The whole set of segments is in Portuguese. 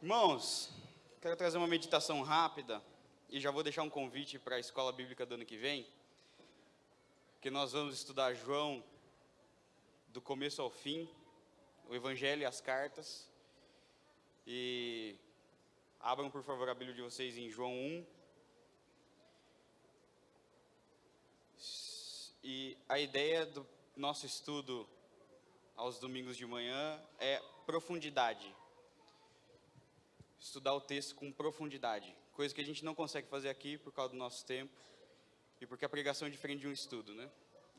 Irmãos, quero trazer uma meditação rápida e já vou deixar um convite para a escola bíblica do ano que vem, que nós vamos estudar João do começo ao fim, o Evangelho e as cartas. E abram, por favor, a Bíblia de vocês em João 1. E a ideia do nosso estudo aos domingos de manhã é profundidade. Estudar o texto com profundidade, coisa que a gente não consegue fazer aqui por causa do nosso tempo e porque a pregação é diferente de um estudo, né?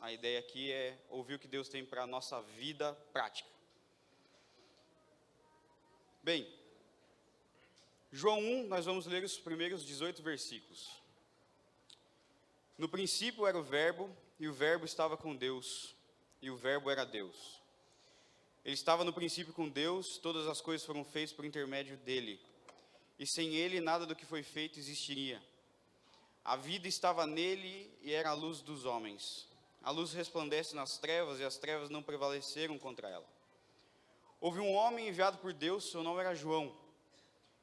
A ideia aqui é ouvir o que Deus tem para a nossa vida prática. Bem, João 1, nós vamos ler os primeiros 18 versículos. No princípio era o Verbo, e o Verbo estava com Deus, e o Verbo era Deus. Ele estava no princípio com Deus, todas as coisas foram feitas por intermédio dele, e sem ele nada do que foi feito existiria. A vida estava nele e era a luz dos homens. A luz resplandece nas trevas, e as trevas não prevaleceram contra ela. Houve um homem enviado por Deus, seu nome era João.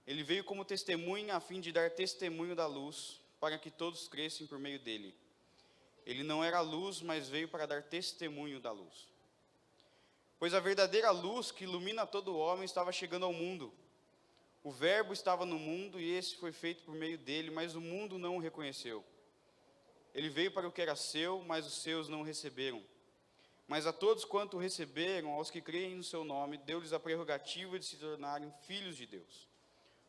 Ele veio como testemunha a fim de dar testemunho da luz, para que todos crescem por meio dele. Ele não era a luz, mas veio para dar testemunho da luz. Pois a verdadeira luz que ilumina todo homem estava chegando ao mundo. O Verbo estava no mundo e esse foi feito por meio dele, mas o mundo não o reconheceu. Ele veio para o que era seu, mas os seus não o receberam. Mas a todos quanto o receberam, aos que creem no seu nome, deu-lhes a prerrogativa de se tornarem filhos de Deus,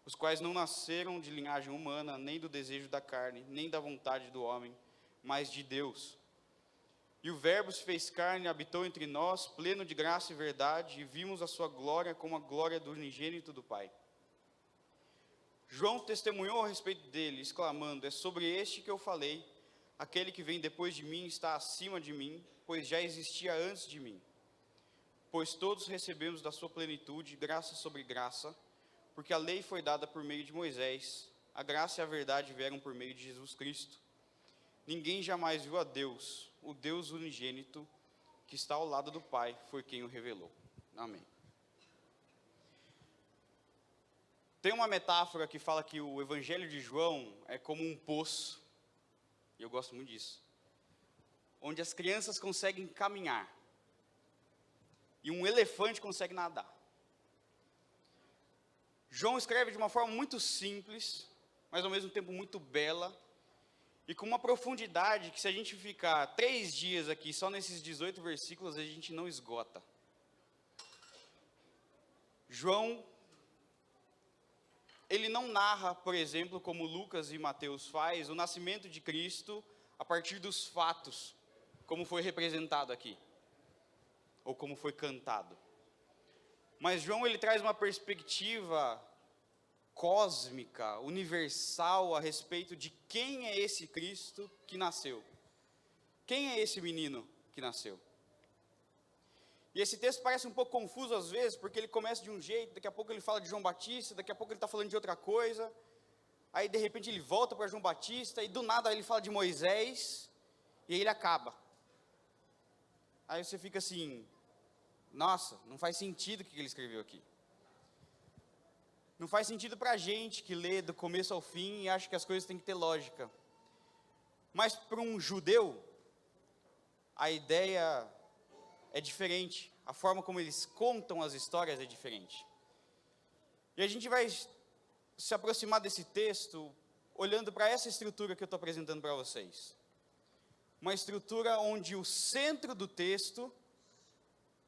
os quais não nasceram de linhagem humana, nem do desejo da carne, nem da vontade do homem, mas de Deus. E o Verbo se fez carne e habitou entre nós, pleno de graça e verdade, e vimos a sua glória como a glória do unigênito do Pai. João testemunhou a respeito dele, exclamando: é sobre este que eu falei, aquele que vem depois de mim está acima de mim, pois já existia antes de mim. Pois todos recebemos da sua plenitude, graça sobre graça, porque a lei foi dada por meio de Moisés, a graça e a verdade vieram por meio de Jesus Cristo. Ninguém jamais viu a Deus, o Deus unigênito, que está ao lado do Pai, foi quem o revelou. Amém. Tem uma metáfora que fala que o Evangelho de João é como um poço, e eu gosto muito disso, onde as crianças conseguem caminhar, e um elefante consegue nadar. João escreve de uma forma muito simples, mas ao mesmo tempo muito bela, e com uma profundidade que, se a gente ficar 3 dias aqui só nesses 18 versículos, a gente não esgota. João, ele não narra, por exemplo, como Lucas e Mateus faz, o nascimento de Cristo a partir dos fatos, como foi representado aqui, ou como foi cantado. Mas João, ele traz uma perspectiva cósmica, universal, a respeito de quem é esse Cristo que nasceu. Quem é esse menino que nasceu? E esse texto parece um pouco confuso às vezes, porque ele começa de um jeito, daqui a pouco ele fala de João Batista, daqui a pouco ele está falando de outra coisa, aí de repente ele volta para João Batista, e do nada ele fala de Moisés, e aí ele acaba. Aí você fica assim: nossa, não faz sentido o que ele escreveu aqui. Não faz sentido para a gente que lê do começo ao fim e acha que as coisas têm que ter lógica. Mas para um judeu, a ideia é diferente. A forma como eles contam as histórias é diferente. E a gente vai se aproximar desse texto olhando para essa estrutura que eu estou apresentando para vocês. Uma estrutura onde o centro do texto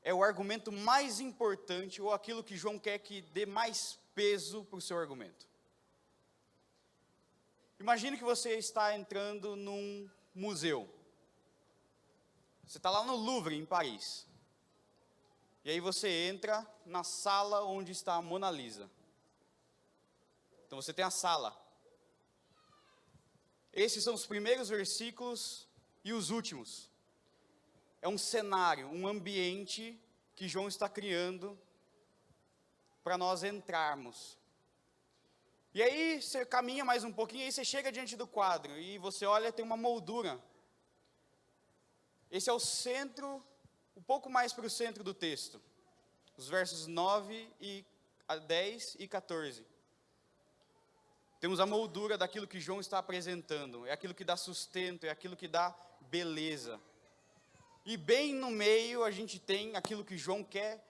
é o argumento mais importante, ou aquilo que João quer que dê mais peso para o seu argumento. Imagine que você está entrando num museu. Você está lá no Louvre, em Paris. E aí você entra na sala onde está a Mona Lisa. Então você tem a sala. Esses são os primeiros versículos e os últimos. É um cenário, um ambiente que João está criando para nós entrarmos. E aí você caminha mais um pouquinho, e aí você chega diante do quadro, e você olha, tem uma moldura. Esse é o centro, um pouco mais para o centro do texto. os versos 9 a 10 e 14. Temos a moldura daquilo que João está apresentando, é aquilo que dá sustento, é aquilo que dá beleza. E bem no meio a gente tem aquilo que João quer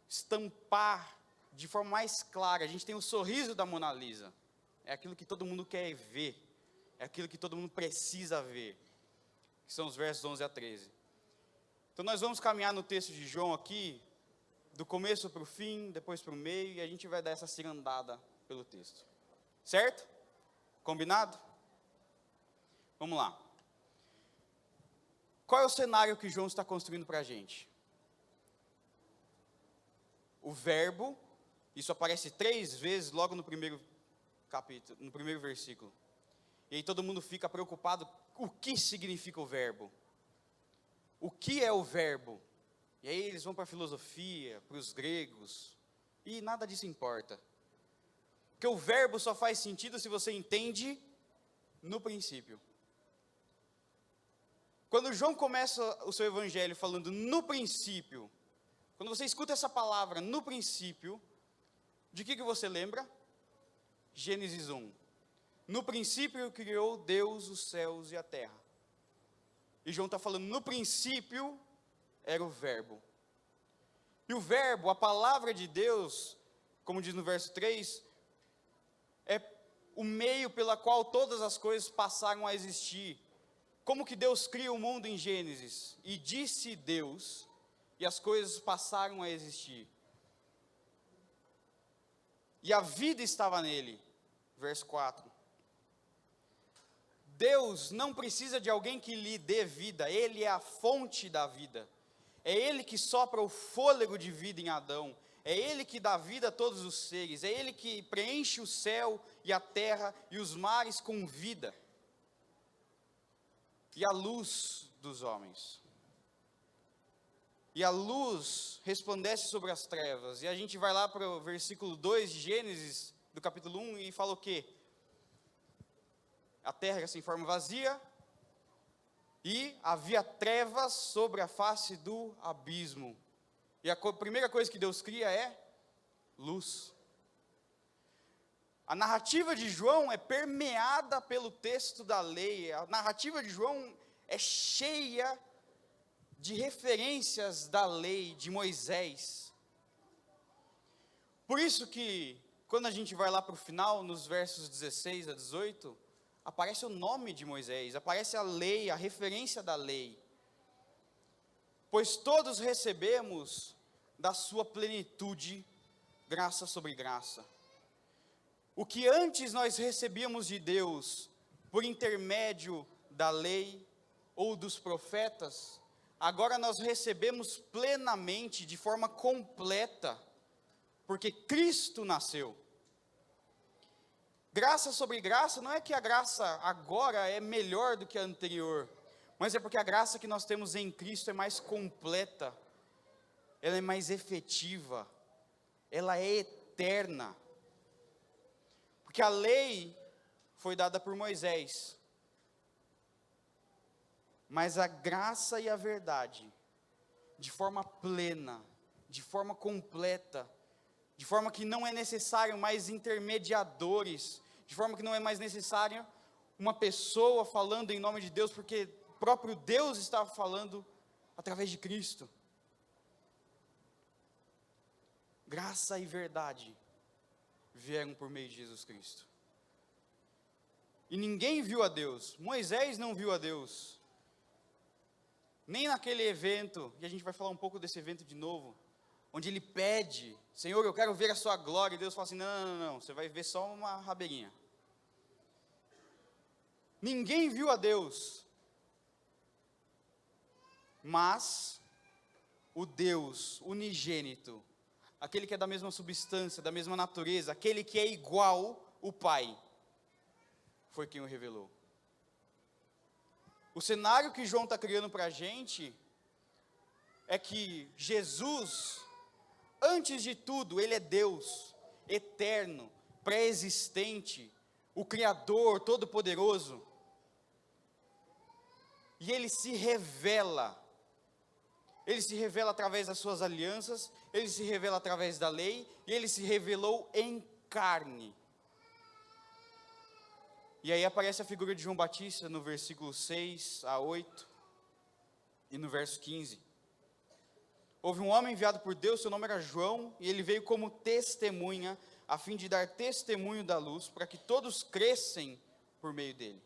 estampar de forma mais clara. A gente tem o sorriso da Mona Lisa, é aquilo que todo mundo quer ver, é aquilo que todo mundo precisa ver, que são os versos 11 a 13. Então nós vamos caminhar no texto de João aqui, do começo para o fim, depois para o meio, e a gente vai dar essa cirandada pelo texto. Certo? Combinado? Vamos lá. Qual é o cenário que João está construindo para a gente? O verbo, isso aparece 3 vezes logo no primeiro capítulo, no primeiro versículo. E aí todo mundo fica preocupado, o que significa o verbo? O que é o verbo? E aí eles vão para a filosofia, para os gregos, e nada disso importa. Porque o verbo só faz sentido se você entende no princípio. Quando João começa o seu evangelho falando no princípio, quando você escuta essa palavra no princípio, de que você lembra? Gênesis 1. No princípio criou Deus os céus e a terra. E João está falando, no princípio era o verbo. E o verbo, a palavra de Deus, como diz no verso 3, é o meio pela qual todas as coisas passaram a existir. Como que Deus cria o mundo em Gênesis? E disse Deus, e as coisas passaram a existir. E a vida estava nele. Verso 4. Deus não precisa de alguém que lhe dê vida, Ele é a fonte da vida. É Ele que sopra o fôlego de vida em Adão. É Ele que dá vida a todos os seres. É Ele que preenche o céu e a terra e os mares com vida. E a luz dos homens. E a luz resplandece sobre as trevas. E a gente vai lá para o versículo 2 de Gênesis, do capítulo 1, e fala o quê? A terra se forma vazia, e havia trevas sobre a face do abismo. E a primeira coisa que Deus cria é luz. A narrativa de João é permeada pelo texto da lei. A narrativa de João é cheia de referências da lei de Moisés. Por isso que, quando a gente vai lá para o final, nos versos 16 a 18, aparece o nome de Moisés, aparece a lei, a referência da lei. Pois todos recebemos da sua plenitude, graça sobre graça. O que antes nós recebíamos de Deus, por intermédio da lei ou dos profetas, agora nós recebemos plenamente, de forma completa, porque Cristo nasceu. Graça sobre graça, não é que a graça agora é melhor do que a anterior, mas é porque a graça que nós temos em Cristo é mais completa, ela é mais efetiva, ela é eterna. Porque a lei foi dada por Moisés, mas a graça e a verdade, de forma plena, de forma completa, de forma que não é necessário mais intermediadores, de forma que não é mais necessário uma pessoa falando em nome de Deus, porque o próprio Deus estava falando através de Cristo. Graça e verdade vieram por meio de Jesus Cristo. E ninguém viu a Deus. Moisés não viu a Deus. Nem naquele evento, e a gente vai falar um pouco desse evento de novo, onde ele pede, Senhor, eu quero ver a sua glória, e Deus fala assim, não, você vai ver só uma rabeirinha. Ninguém viu a Deus, mas o Deus unigênito, aquele que é da mesma substância, da mesma natureza, aquele que é igual o Pai, foi quem o revelou. O cenário que João está criando para a gente, é que Jesus, antes de tudo, Ele é Deus, eterno, pré-existente, o Criador, Todo-Poderoso. E Ele se revela através das suas alianças, ele se revela através da lei, e ele se revelou em carne. E aí aparece a figura de João Batista no versículo 6 a 8 e no verso 15. Houve um homem enviado por Deus, seu nome era João, e ele veio como testemunha, a fim de dar testemunho da luz, para que todos crescem por meio dele.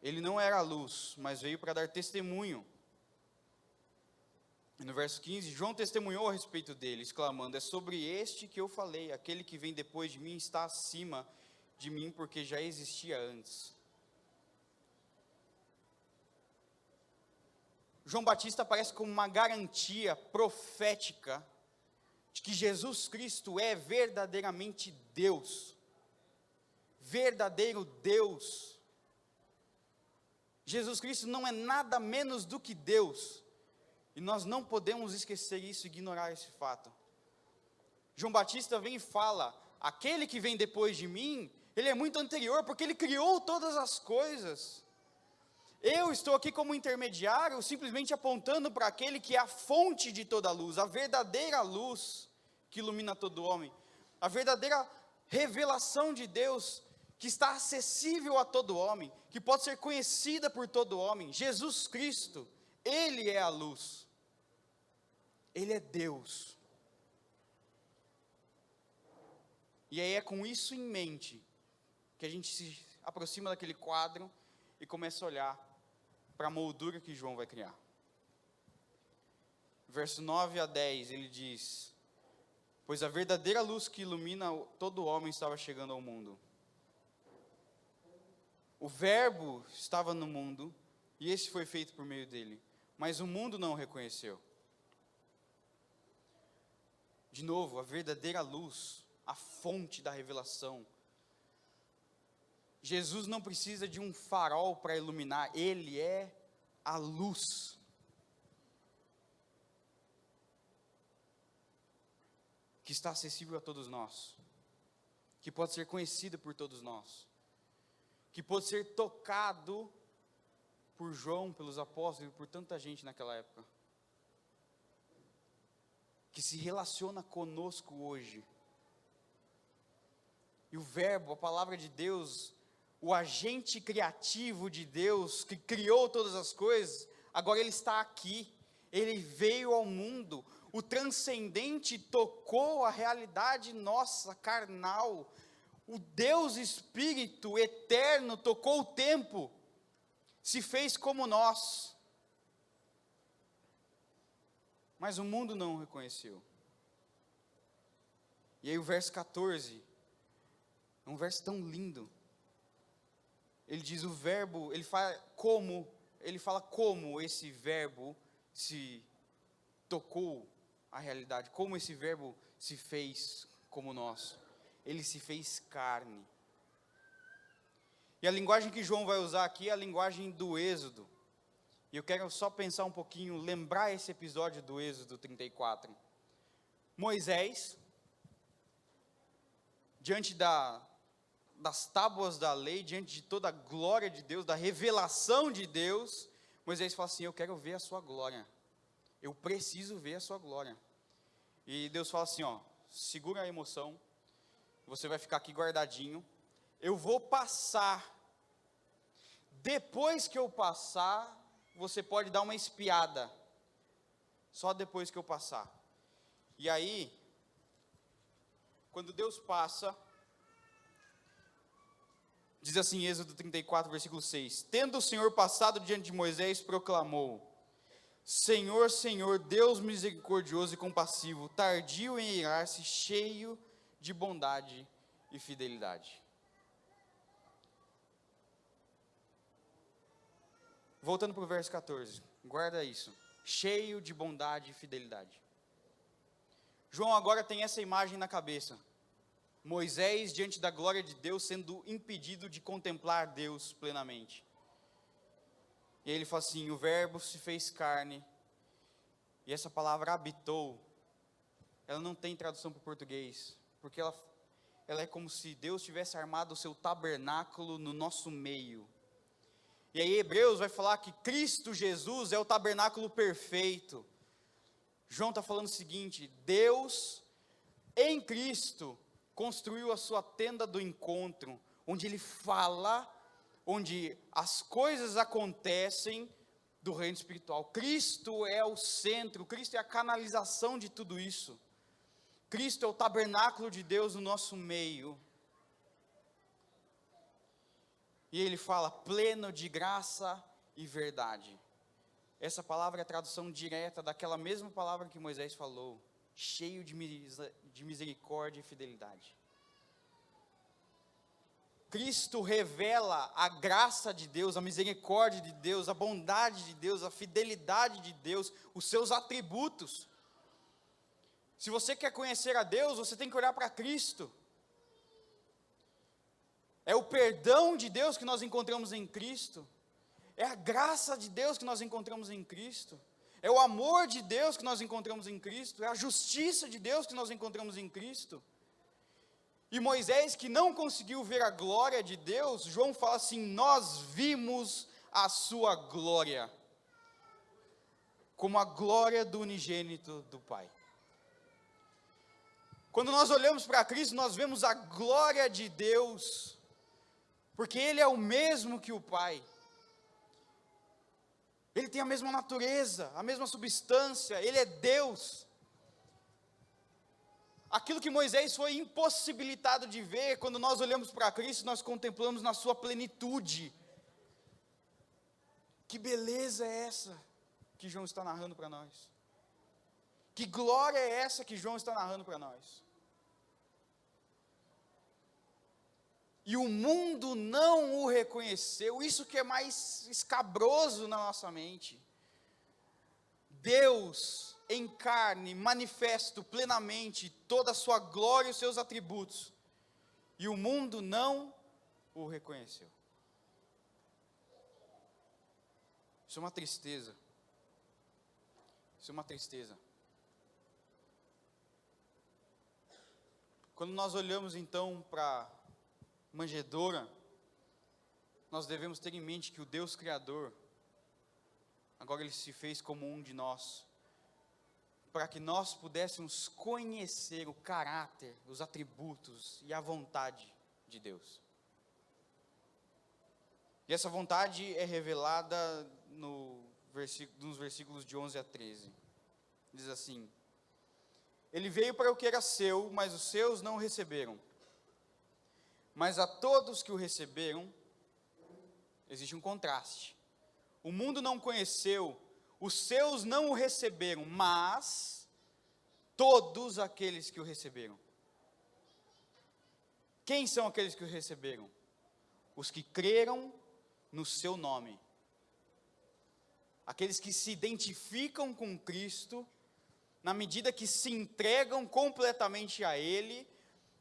Ele não era a luz, mas veio para dar testemunho. E no verso 15, João testemunhou a respeito dele, exclamando: é sobre este que eu falei, aquele que vem depois de mim está acima de mim, porque já existia antes. João Batista aparece como uma garantia profética de que Jesus Cristo é verdadeiramente Deus, verdadeiro Deus. Jesus Cristo não é nada menos do que Deus, e nós não podemos esquecer isso, ignorar esse fato. João Batista vem e fala: aquele que vem depois de mim, ele é muito anterior, porque ele criou todas as coisas. Eu estou aqui como intermediário, simplesmente apontando para aquele que é a fonte de toda a luz, a verdadeira luz que ilumina todo homem, a verdadeira revelação de Deus, que está acessível a todo homem, que pode ser conhecida por todo homem. Jesus Cristo, Ele é a luz, Ele é Deus. E aí é com isso em mente que a gente se aproxima daquele quadro e começa a olhar para a moldura que João vai criar. Verso 9 a 10, ele diz: pois a verdadeira luz que ilumina todo homem estava chegando ao mundo. O verbo estava no mundo, e esse foi feito por meio dele, mas o mundo não o reconheceu. De novo, a verdadeira luz, a fonte da revelação. Jesus não precisa de um farol para iluminar, Ele é a luz. Que está acessível a todos nós, que pode ser conhecido por todos nós, que pode ser tocado por João, pelos apóstolos e por tanta gente naquela época, que se relaciona conosco hoje. E o verbo, a palavra de Deus, o agente criativo de Deus, que criou todas as coisas, agora ele está aqui, ele veio ao mundo, o transcendente tocou a realidade nossa, carnal, o Deus Espírito eterno tocou o tempo, se fez como nós, mas o mundo não o reconheceu. E aí o verso 14, é um verso tão lindo. Ele diz: o verbo, ele fala como esse verbo se tocou a realidade, como esse verbo se fez como nós. Ele se fez carne. E a linguagem que João vai usar aqui é a linguagem do Êxodo. E eu quero só pensar um pouquinho, lembrar esse episódio do Êxodo 34. Moisés, diante das tábuas da lei, diante de toda a glória de Deus, da revelação de Deus, Moisés fala assim: eu quero ver a sua glória, eu preciso ver a sua glória. E Deus fala assim: ó, segura a emoção, você vai ficar aqui guardadinho, eu vou passar, depois que eu passar, você pode dar uma espiada, só depois que eu passar. E aí, quando Deus passa, diz assim, Êxodo 34, versículo 6, tendo o Senhor passado diante de Moisés, proclamou: Senhor, Senhor, Deus misericordioso e compassivo, tardio em irar-se, cheio de bondade e fidelidade. Voltando para o verso 14, guarda isso, cheio de bondade e fidelidade. João agora tem essa imagem na cabeça, Moisés diante da glória de Deus, sendo impedido de contemplar Deus plenamente. E aí ele fala assim: o verbo se fez carne, e essa palavra habitou, ela não tem tradução para o português, porque ela é como se Deus tivesse armado o seu tabernáculo no nosso meio. E aí Hebreus vai falar que Cristo Jesus é o tabernáculo perfeito. João está falando o seguinte: Deus, em Cristo, construiu a sua tenda do encontro, onde Ele fala, onde as coisas acontecem do reino espiritual. Cristo é o centro, Cristo é a canalização de tudo isso. Cristo é o tabernáculo de Deus no nosso meio. E Ele fala, pleno de graça e verdade. Essa palavra é a tradução direta daquela mesma palavra que Moisés falou, cheio de misericórdia e fidelidade. Cristo revela a graça de Deus, a misericórdia de Deus, a bondade de Deus, a fidelidade de Deus, os seus atributos. Se você quer conhecer a Deus, você tem que olhar para Cristo. É o perdão de Deus que nós encontramos em Cristo. É a graça de Deus que nós encontramos em Cristo. É o amor de Deus que nós encontramos em Cristo. É a justiça de Deus que nós encontramos em Cristo. E Moisés, que não conseguiu ver a glória de Deus, João fala assim, nós vimos a sua glória, como a glória do unigênito do Pai. Quando nós olhamos para Cristo, nós vemos a glória de Deus, porque Ele é o mesmo que o Pai. Ele tem a mesma natureza, a mesma substância, Ele é Deus. Aquilo que Moisés foi impossibilitado de ver, quando nós olhamos para Cristo, nós contemplamos na sua plenitude. Que beleza é essa que João está narrando para nós? Que glória é essa que João está narrando para nós? E o mundo não o reconheceu, isso que é mais escabroso na nossa mente. Deus em carne, manifesto plenamente toda a sua glória e os seus atributos, e o mundo não o reconheceu. Isso é uma tristeza. Isso é uma tristeza. Quando nós olhamos então para manjedoura, nós devemos ter em mente que o Deus Criador, agora Ele se fez como um de nós, para que nós pudéssemos conhecer o caráter, os atributos e a vontade de Deus. E essa vontade é revelada nos versículos de 11 a 13. Diz assim: Ele veio para o que era seu, mas os seus não o receberam. Mas a todos que o receberam, existe um contraste. O mundo não conheceu, os seus não o receberam, mas todos aqueles que o receberam. Quem são aqueles que o receberam? Os que creram no seu nome. Aqueles que se identificam com Cristo, na medida que se entregam completamente a Ele,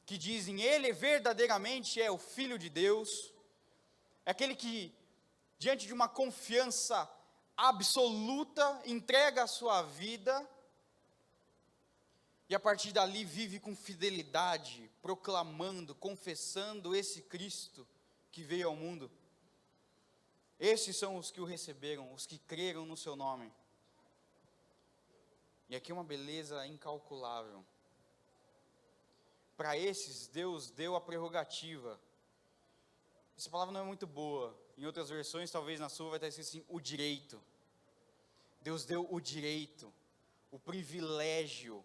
que dizem, Ele verdadeiramente é o Filho de Deus, é aquele que, diante de uma confiança absoluta, entrega a sua vida, e a partir dali vive com fidelidade, proclamando, confessando esse Cristo que veio ao mundo. Esses são os que o receberam, os que creram no seu nome. E aqui é uma beleza incalculável. Para esses, Deus deu a prerrogativa. Essa palavra não é muito boa. Em outras versões, talvez na sua vai estar escrito assim, o direito. Deus deu o direito, o privilégio,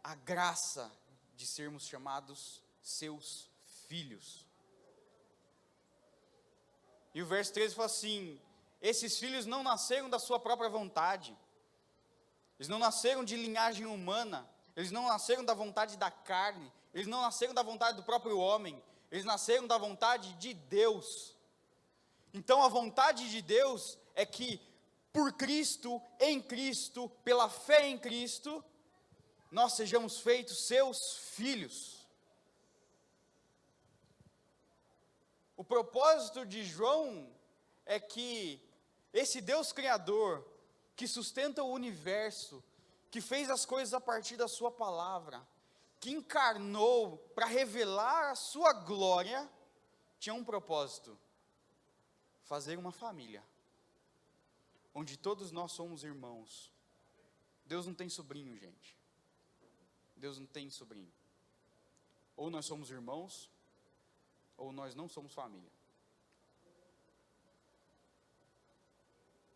a graça de sermos chamados seus filhos. E o verso 13 fala assim, esses filhos não nasceram da sua própria vontade. Eles não nasceram de linhagem humana. Eles não nasceram da vontade da carne. Eles não nasceram da vontade do próprio homem. Eles nasceram da vontade de Deus. Então a vontade de Deus é que por Cristo, em Cristo, pela fé em Cristo, nós sejamos feitos seus filhos. O propósito de João é que esse Deus Criador, que sustenta o universo, que fez as coisas a partir da sua palavra, que encarnou para revelar a sua glória, tinha um propósito: fazer uma família, onde todos nós somos irmãos, Deus não tem sobrinho, gente. Deus não tem sobrinho. Ou nós somos irmãos, ou nós não somos família.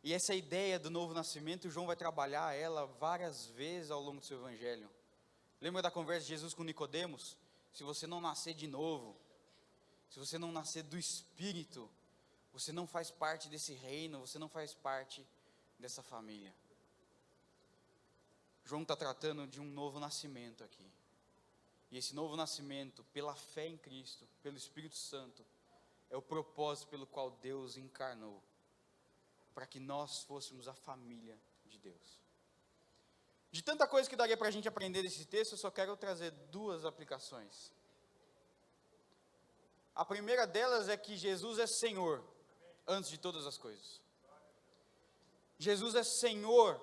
E essa ideia do novo nascimento, João vai trabalhar ela várias vezes ao longo do seu evangelho. Lembra da conversa de Jesus com Nicodemos? Se você não nascer de novo, se você não nascer do Espírito, você não faz parte desse reino, você não faz parte dessa família. João está tratando de um novo nascimento aqui. E esse novo nascimento, pela fé em Cristo, pelo Espírito Santo, é o propósito pelo qual Deus encarnou, para que nós fôssemos a família de Deus. De tanta coisa que daria para a gente aprender desse texto, eu só quero trazer duas aplicações. A primeira delas é que Jesus é Senhor, antes de todas as coisas. Jesus é Senhor,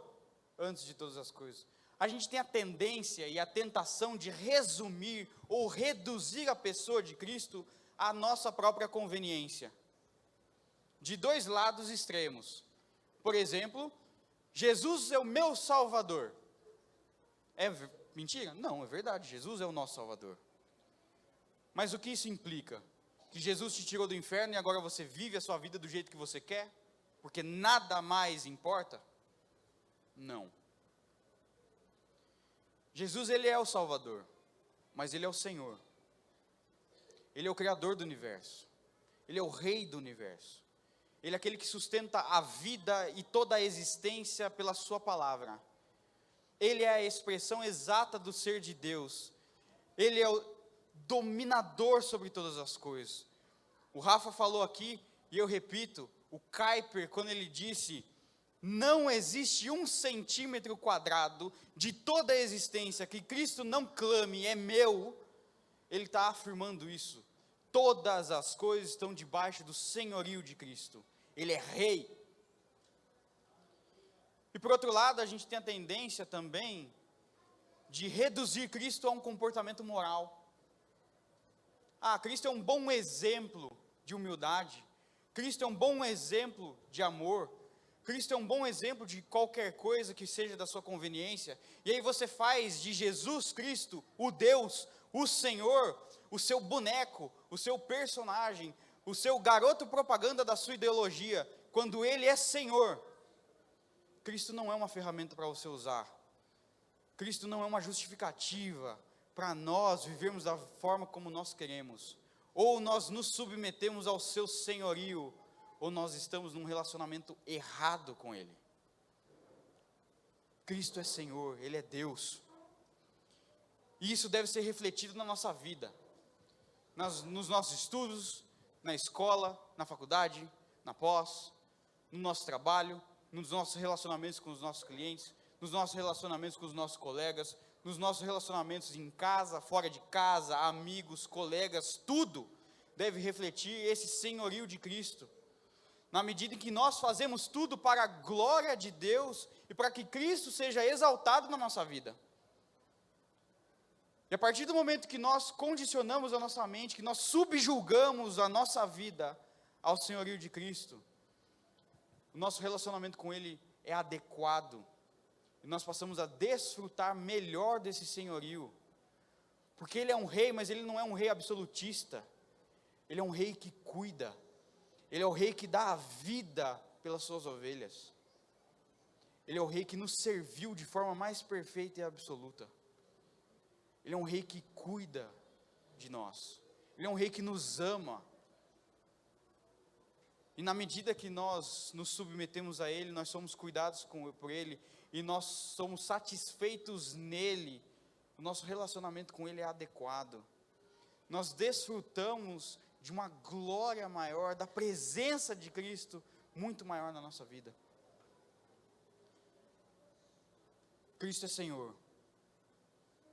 antes de todas as coisas. A gente tem a tendência e a tentação de resumir ou reduzir a pessoa de Cristo à nossa própria conveniência. De dois lados extremos. Por exemplo, Jesus é o meu Salvador. É mentira? Não, é verdade, Jesus é o nosso Salvador. Mas o que isso implica? Que Jesus te tirou do inferno e agora você vive a sua vida do jeito que você quer? Porque nada mais importa? Não. Jesus, ele é o Salvador, mas ele é o Senhor. Ele é o Criador do universo. Ele é o Rei do universo. Ele é aquele que sustenta a vida e toda a existência pela sua palavra. Ele é a expressão exata do ser de Deus. Ele é o dominador sobre todas as coisas. O Rafa falou aqui, e eu repito, o Kuyper, quando ele disse: não existe 1 centímetro quadrado de toda a existência que Cristo não clame, é meu. Ele está afirmando isso. Todas as coisas estão debaixo do senhorio de Cristo. Ele é rei. E por outro lado, a gente tem a tendência também de reduzir Cristo a um comportamento moral. Cristo é um bom exemplo de humildade. Cristo é um bom exemplo de amor. Cristo é um bom exemplo de qualquer coisa que seja da sua conveniência. E aí você faz de Jesus Cristo, o Deus, o Senhor, o seu boneco, o seu personagem, o seu garoto propaganda da sua ideologia, quando Ele é Senhor. Cristo não é uma ferramenta para você usar. Cristo não é uma justificativa para nós vivermos da forma como nós queremos. Ou nós nos submetemos ao seu senhorio, ou nós estamos num relacionamento errado com Ele. Cristo é Senhor, Ele é Deus. E isso deve ser refletido na nossa vida. Nos nossos estudos, na escola, na faculdade, na pós, no nosso trabalho, nos nossos relacionamentos com os nossos clientes, nos nossos relacionamentos com os nossos colegas, nos nossos relacionamentos em casa, fora de casa, amigos, colegas, tudo deve refletir esse senhorio de Cristo. Na medida em que nós fazemos tudo para a glória de Deus e para que Cristo seja exaltado na nossa vida. E a partir do momento que nós condicionamos a nossa mente, que nós subjulgamos a nossa vida ao senhorio de Cristo, o nosso relacionamento com Ele é adequado. E nós passamos a desfrutar melhor desse senhorio. Porque Ele é um rei, mas Ele não é um rei absolutista. Ele é um rei que cuida. Ele é o rei que dá a vida pelas suas ovelhas. Ele é o rei que nos serviu de forma mais perfeita e absoluta. Ele é um rei que cuida de nós. Ele é um rei que nos ama. E na medida que nós nos submetemos a Ele, nós somos cuidados por Ele, e nós somos satisfeitos nele, o nosso relacionamento com Ele é adequado. Nós desfrutamos de uma glória maior, da presença de Cristo muito maior na nossa vida. Cristo é Senhor.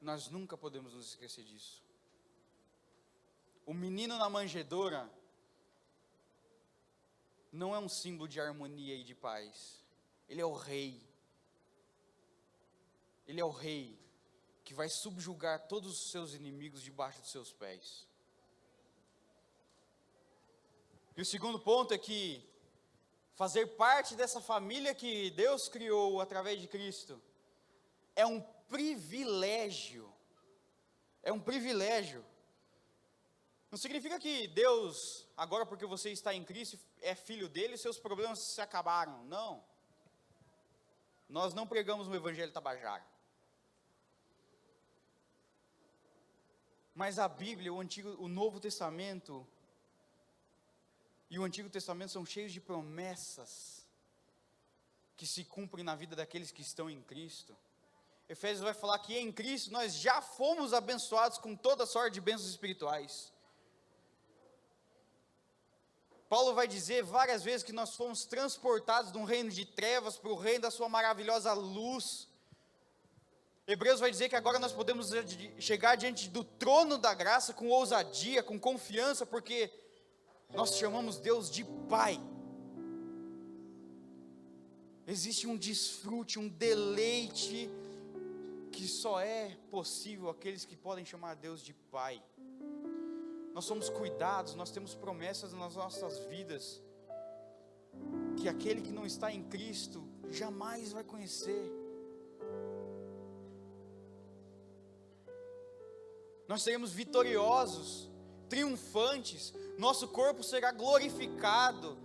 Nós nunca podemos nos esquecer disso. O menino na manjedoura não é um símbolo de harmonia e de paz. Ele é o rei. Ele é o rei que vai subjugar todos os seus inimigos debaixo dos seus pés. E o segundo ponto é que fazer parte dessa família que Deus criou através de Cristo é um privilégio. É um privilégio. Não significa que Deus, agora porque você está em Cristo, é filho dele, seus problemas se acabaram. Não. Nós não pregamos o evangelho tabajara. Mas a Bíblia, o Novo Testamento e o Antigo Testamento são cheios de promessas que se cumprem na vida daqueles que estão em Cristo. Efésios vai falar que em Cristo nós já fomos abençoados com toda sorte de bênçãos espirituais. Paulo vai dizer várias vezes que nós fomos transportados de um reino de trevas para o reino da sua maravilhosa luz. Hebreus vai dizer que agora nós podemos chegar diante do trono da graça com ousadia, com confiança, porque nós chamamos Deus de Pai. Existe um desfrute, um deleite, que só é possível aqueles que podem chamar Deus de Pai. Nós somos cuidados, nós temos promessas nas nossas vidas, que aquele que não está em Cristo, jamais vai conhecer. Nós seremos vitoriosos, triunfantes, nosso corpo será glorificado,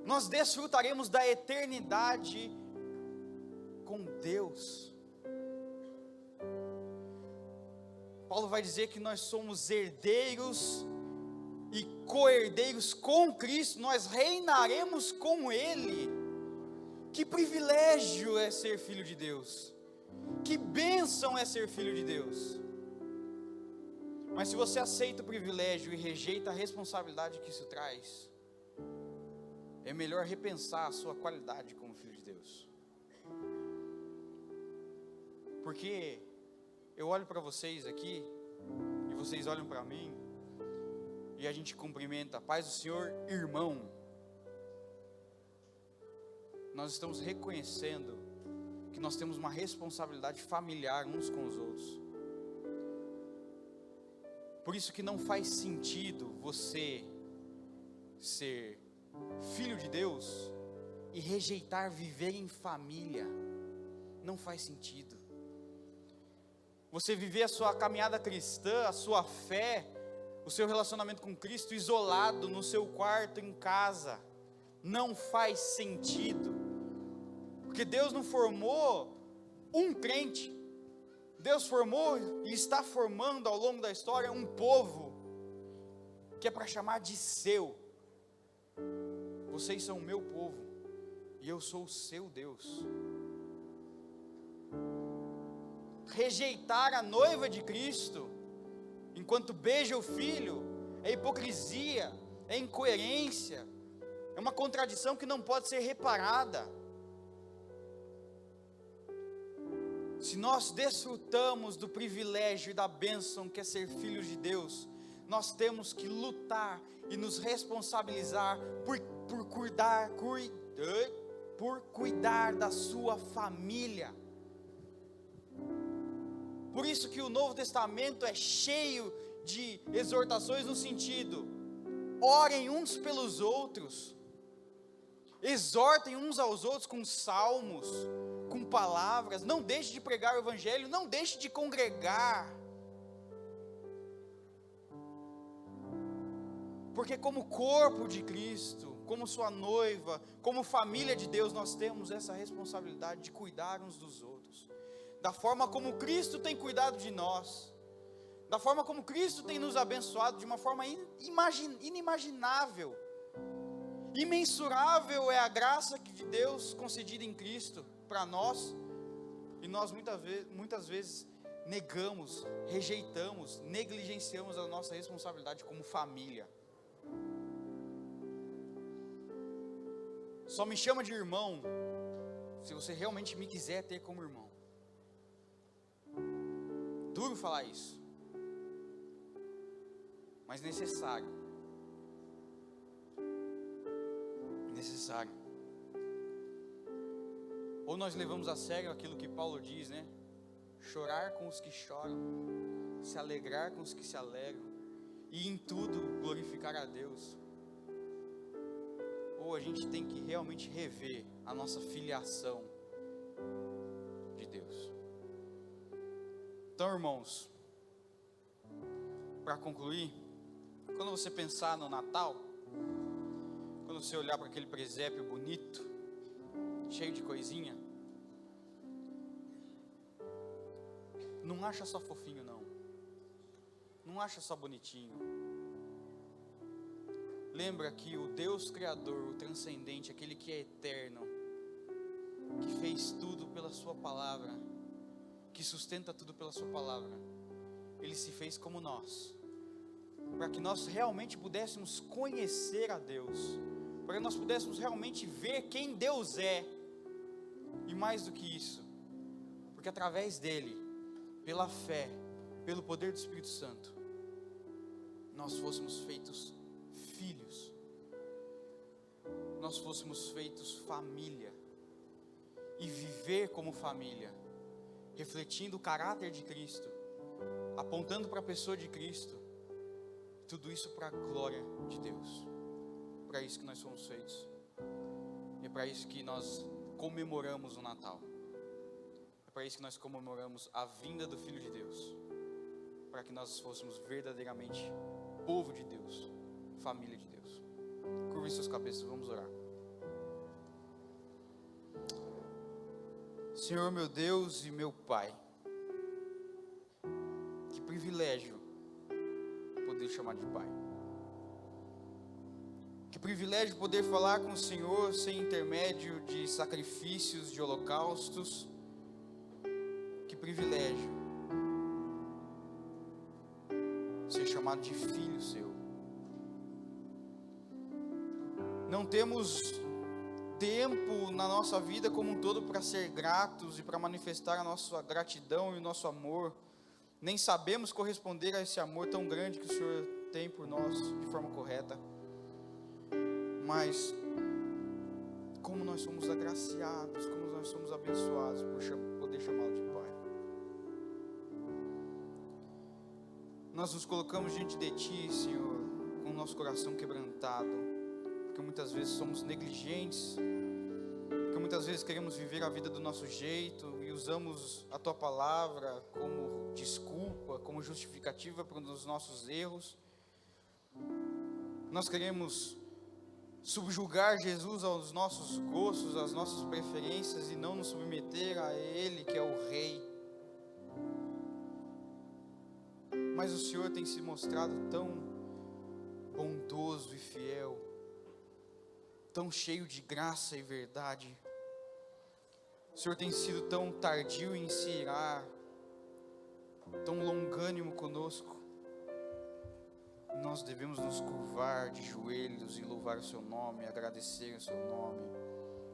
nós desfrutaremos da eternidade com Deus. Paulo vai dizer que nós somos herdeiros e co-herdeiros com Cristo, nós reinaremos com Ele. Que privilégio é ser filho de Deus, que bênção é ser filho de Deus. Mas se você aceita o privilégio e rejeita a responsabilidade que isso traz, é melhor repensar a sua qualidade como filho de Deus. Porque eu olho para vocês aqui, e vocês olham para mim, e a gente cumprimenta, paz do Senhor, irmão. Nós estamos reconhecendo que nós temos uma responsabilidade familiar uns com os outros. Por isso que não faz sentido você ser filho de Deus e rejeitar viver em família. Não faz sentido. Você viver a sua caminhada cristã, a sua fé, o seu relacionamento com Cristo isolado no seu quarto, em casa, não faz sentido. Porque Deus não formou um crente. Deus formou e está formando ao longo da história um povo que é para chamar de seu. Vocês são o meu povo e eu sou o seu Deus. Rejeitar a noiva de Cristo enquanto beija o filho é hipocrisia, é incoerência, é uma contradição que não pode ser reparada. Se nós desfrutamos do privilégio e da bênção que é ser filhos de Deus, nós temos que lutar e nos responsabilizar por cuidar da sua família. Por isso que o Novo Testamento é cheio de exortações no sentido: orem uns pelos outros, exortem uns aos outros com salmos, com palavras, não deixe de pregar o evangelho, não deixe de congregar, porque como corpo de Cristo, como sua noiva, como família de Deus, nós temos essa responsabilidade de cuidar uns dos outros, da forma como Cristo tem cuidado de nós, da forma como Cristo tem nos abençoado de uma forma inimaginável. Imensurável é a graça de Deus concedida em Cristo para nós, e nós muitas vezes negamos, rejeitamos, negligenciamos a nossa responsabilidade como família. Só me chama de irmão se você realmente me quiser ter como irmão. Duro falar isso, mas necessário. Ou nós levamos a sério aquilo que Paulo diz, né? Chorar com os que choram, se alegrar com os que se alegram, e em tudo glorificar a Deus. Ou a gente tem que realmente rever a nossa filiação, de Deus. Então, irmãos, para concluir, quando você pensar no Natal, quando você olhar para aquele presépio bonito, cheio de coisinha, não acha só fofinho não, não acha só bonitinho. Lembra que o Deus Criador, o transcendente, aquele que é eterno, que fez tudo pela sua palavra, que sustenta tudo pela sua palavra, Ele se fez como nós, para que nós realmente pudéssemos conhecer a Deus, para que nós pudéssemos realmente ver quem Deus é, e mais do que isso, porque através dele, pela fé, pelo poder do Espírito Santo, nós fôssemos feitos filhos, nós fôssemos feitos família, e viver como família, refletindo o caráter de Cristo, apontando para a pessoa de Cristo, tudo isso para a glória de Deus. Para isso que nós somos feitos, é para isso que nós comemoramos o Natal, é para isso que nós comemoramos a vinda do Filho de Deus, para que nós fôssemos verdadeiramente povo de Deus, família de Deus. Curvem suas cabeças, vamos orar. Senhor meu Deus e meu Pai, que privilégio poder chamar de Pai. Que privilégio poder falar com o Senhor sem intermédio de sacrifícios, de holocaustos. Que privilégio ser chamado de filho seu. Não temos tempo na nossa vida como um todo para ser gratos e para manifestar a nossa gratidão e o nosso amor. Nem sabemos corresponder a esse amor tão grande que o Senhor tem por nós de forma correta. Mas como nós somos agraciados, como nós somos abençoados por poder chamá-lo de Pai. Nós nos colocamos diante de Ti, Senhor, com o nosso coração quebrantado, porque muitas vezes somos negligentes, porque muitas vezes queremos viver a vida do nosso jeito e usamos a Tua palavra como desculpa, como justificativa para os nossos erros. Nós queremos subjugar Jesus aos nossos gostos, às nossas preferências e não nos submeter a Ele, que é o Rei. Mas o Senhor tem se mostrado tão bondoso e fiel, tão cheio de graça e verdade. O Senhor tem sido tão tardio em se irar, tão longânimo conosco. Nós devemos nos curvar de joelhos e louvar o Seu nome, agradecer o Seu nome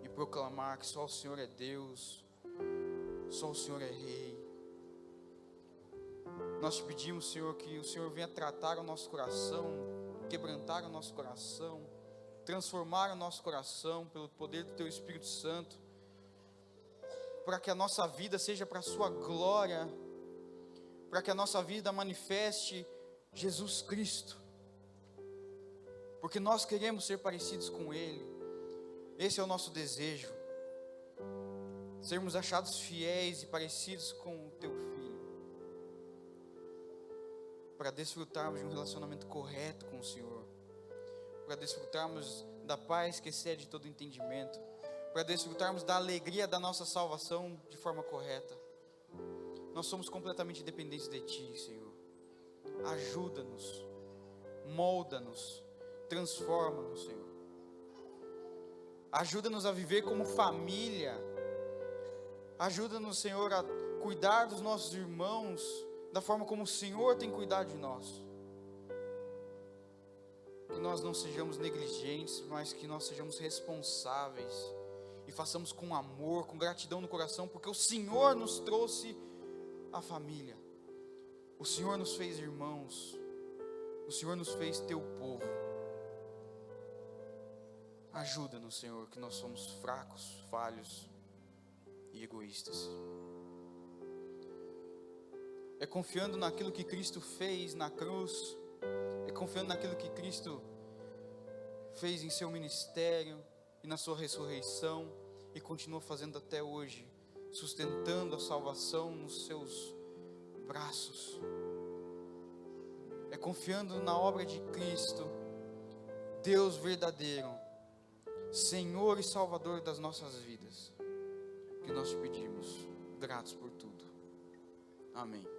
e proclamar que só o Senhor é Deus, só o Senhor é Rei. Nós te pedimos, Senhor, que o Senhor venha tratar o nosso coração, quebrantar o nosso coração, transformar o nosso coração pelo poder do Teu Espírito Santo, para que a nossa vida seja para a Sua glória, para que a nossa vida manifeste Jesus Cristo, porque nós queremos ser parecidos com Ele. Esse é o nosso desejo, sermos achados fiéis e parecidos com o Teu Filho, para desfrutarmos de um relacionamento correto com o Senhor, para desfrutarmos da paz que excede todo entendimento, para desfrutarmos da alegria da nossa salvação de forma correta. Nós somos completamente dependentes de Ti, Senhor. Ajuda-nos, molda-nos, transforma-nos, Senhor. Ajuda-nos a viver como família. Ajuda-nos, Senhor, a cuidar dos nossos irmãos da forma como o Senhor tem cuidado de nós. Que nós não sejamos negligentes, mas que nós sejamos responsáveis e façamos com amor, com gratidão no coração, porque o Senhor nos trouxe a família. O Senhor nos fez irmãos, o Senhor nos fez Teu povo. Ajuda-nos, Senhor, que nós somos fracos, falhos e egoístas. É confiando naquilo que Cristo fez na cruz, é confiando naquilo que Cristo fez em Seu ministério e na Sua ressurreição, e continua fazendo até hoje sustentando a salvação nos seus braços. É confiando na obra de Cristo, Deus verdadeiro, Senhor e Salvador das nossas vidas, que nós te pedimos, gratos por tudo. Amém.